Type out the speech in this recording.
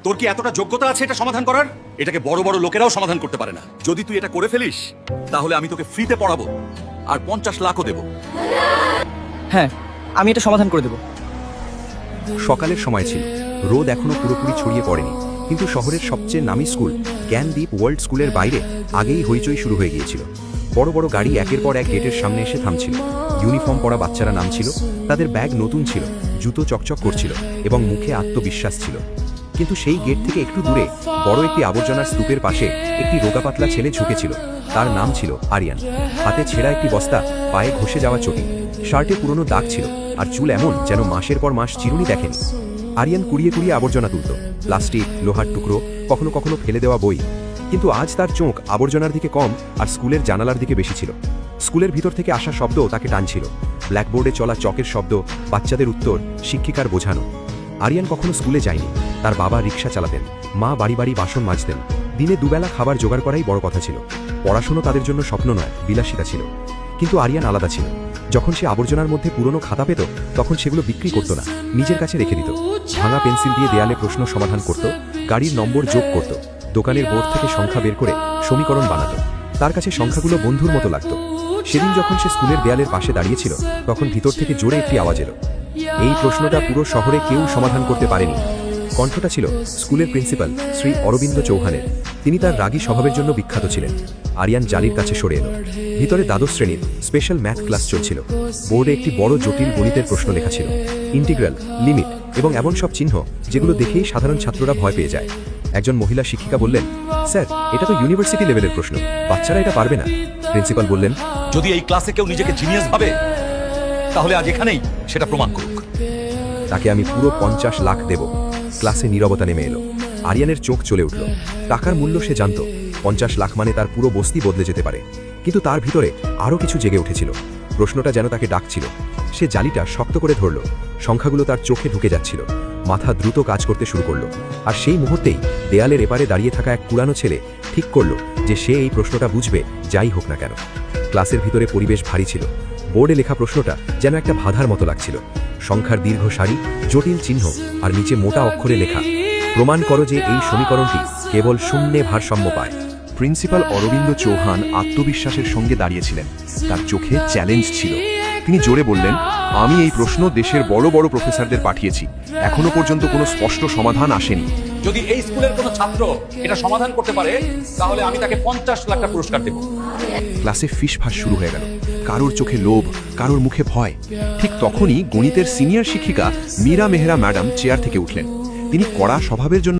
তোর কি এতটা যোগ্যতা আছে এটা সমাধান করার? এটাকে বড় বড় লোকেরাও সমাধান করতে পারে না। যদি তুই এটা করে ফেলিস তাহলে আমি তোকে ফ্রিতে পড়াবো আর 50 লাখও দেব। হ্যাঁ, আমি এটা সমাধান করে দেব। সকালের সময় ছিল, রোদ এখনো পুরোপুরি ছড়িয়ে পড়েনি, কিন্তু শহরের সবচেয়ে নামী স্কুল জ্ঞানদীপ ওয়ার্ল্ড স্কুলের বাইরে আগেই হইচই শুরু হয়ে গিয়েছিল। বড় বড় গাড়ি একের পর এক গেটের সামনে এসে থামছিল। ইউনিফর্ম পরা বাচ্চারা নামছিল, তাদের ব্যাগ নতুন ছিল, জুতো চকচক করছিল এবং মুখে আত্মবিশ্বাস ছিল। কিন্তু সেই গেট থেকে একটু দূরে বড় একটি আবর্জনার স্তূপের পাশে একটি রোগাপাতলা ছেলে ঝুঁকেছিল। তার নাম ছিল আরিয়ান। হাতে ছেঁড়া একটি বস্তা, পায়ে ঘষে যাওয়া চটি, শার্টে পুরনো দাগ ছিল, আর চুল এমন যেন মাসের পর মাস চিরুনি দেখেনি। আরিয়ান কুড়িয়ে কুড়িয়ে আবর্জনা তুলত, প্লাস্টিক, লোহার টুকরো, কখনো কখনো ফেলে দেওয়া বই। কিন্তু আজ তার চোখ আবর্জনার দিকে কম আর স্কুলের জানালার দিকে বেশি ছিল। স্কুলের ভিতর থেকে আসা শব্দ তাকে টানছিল, ব্ল্যাকবোর্ডে চলা চকের শব্দ, বাচ্চাদের উত্তর, শিক্ষিকার বোঝানো। আরিয়ান কখনো স্কুলে যায়নি। তার বাবা রিক্সা চালাতেন, মা বাড়ি বাড়ি বাসন মাজতেন। দিনে দুবেলা খাবার জোগাড় করাই বড় কথা ছিল। পড়াশুনো তাদের জন্য স্বপ্ন নয়, বিলাসিতা ছিল। কিন্তু আরিয়ান আলাদা ছিল। যখন সে আবর্জনার মধ্যে পুরনো খাতা পেত তখন সেগুলো বিক্রি করত না, নিজের কাছে রেখে দিত। ভাঙা পেন্সিল দিয়ে দেয়ালে প্রশ্ন সমাধান করত, গাড়ির নম্বর যোগ করত, দোকানের বোর্ড থেকে সংখ্যা বের করে সমীকরণ বানাত। তার কাছে সংখ্যাগুলো বন্ধুর মতো লাগত। সেদিন যখন সে স্কুলের দেয়ালের পাশে দাঁড়িয়েছিল তখন ভিতর থেকে জোরে একটি আওয়াজ এলো। এই প্রশ্নটা পুরো শহরে কেউ সমাধান করতে পারেনি। কণ্ঠটা ছিল স্কুলের প্রিন্সিপাল শ্রী অরবিন্দ চৌহানের। তিনি তার রাগী স্বভাবের জন্য বিখ্যাত ছিলেন। আরিয়ান জালির কাছে সরে এলো। ভিতরে দ্বাদশ শ্রেণীর স্পেশাল ম্যাথ ক্লাস চলছিল। বোর্ডে একটি বড় জটিল গণিতের প্রশ্ন লেখা ছিল, ইন্টিগ্রাল, লিমিট এবং এমন সব চিহ্ন যেগুলো দেখেই সাধারণ ছাত্ররা ভয় পেয়ে যায়। একজন মহিলা শিক্ষিকা বললেন, স্যার, এটা তো ইউনিভার্সিটি লেভেলের প্রশ্ন, বাচ্চারা এটা পারবে না। প্রিন্সিপাল বললেন, যদি এই ক্লাসে কেউ নিজেকে জিনিয়াস ভাবে তাহলে আজ এখানেই সেটা প্রমাণ করুক। তাকে আমি পুরো 50 লাখ দেব। ক্লাসে নীরবতা নেমে এলো। আরিয়ানের চোখ চলে উঠল। টাকার মূল্য সে জানত। 50 লাখ মানে তার পুরো বস্তি বদলে যেতে পারে। কিন্তু তার ভিতরে আরও কিছু জেগে উঠেছিল। প্রশ্নটা যেন তাকে ডাকছিল। সে জালিটা শক্ত করে ধরল। সংখ্যাগুলো তার চোখে ঢুকে যাচ্ছিল। মাথা দ্রুত কাজ করতে শুরু করলো। আর সেই মুহূর্তেই দেয়ালের এপারে দাঁড়িয়ে থাকা এক পুরানো ছেলে ঠিক করলো যে সে এই প্রশ্নটা বুঝবে, যাই হোক না কেন। ক্লাসের ভিতরে পরিবেশ ভারী ছিল। বোর্ডে লেখা প্রশ্নটা যেন একটা বাধার মতো লাগছিল। সংখ্যার দীর্ঘ সারি, জটিল চিহ্ন আর নিচে মোটা অক্ষরে লেখা, প্রমাণ করো যে এই সমীকরণটি কেবল শূন্যে ভারসাম্য পায়। প্রিন্সিপাল অরবিন্দ চৌহান আত্মবিশ্বাসের সঙ্গে দাঁড়িয়েছিলেন। তার চোখে চ্যালেঞ্জ ছিল। তিনি জোরে বললেন, আমি এই প্রশ্ন দেশের বড় বড় প্রফেসরদের পাঠিয়েছি, এখনো পর্যন্ত কোনো স্পষ্ট সমাধান আসেনি। যদি এই স্কুলের কোনো ছাত্র এটা সমাধান করতে পারে তাহলে আমি তাকে 50 লাখ টাকা পুরস্কার দেব। ক্লাসে ফিসফাস শুরু হয়ে গেল। কারোর চোখে লোভ, কারোর মুখে ভয়। ঠিক তখনই গণিতের সিনিয়র শিক্ষিকা মীরা মেহরা ম্যাডাম চেয়ার থেকে উঠলেন। তিনি কড়া স্বভাবের জন্য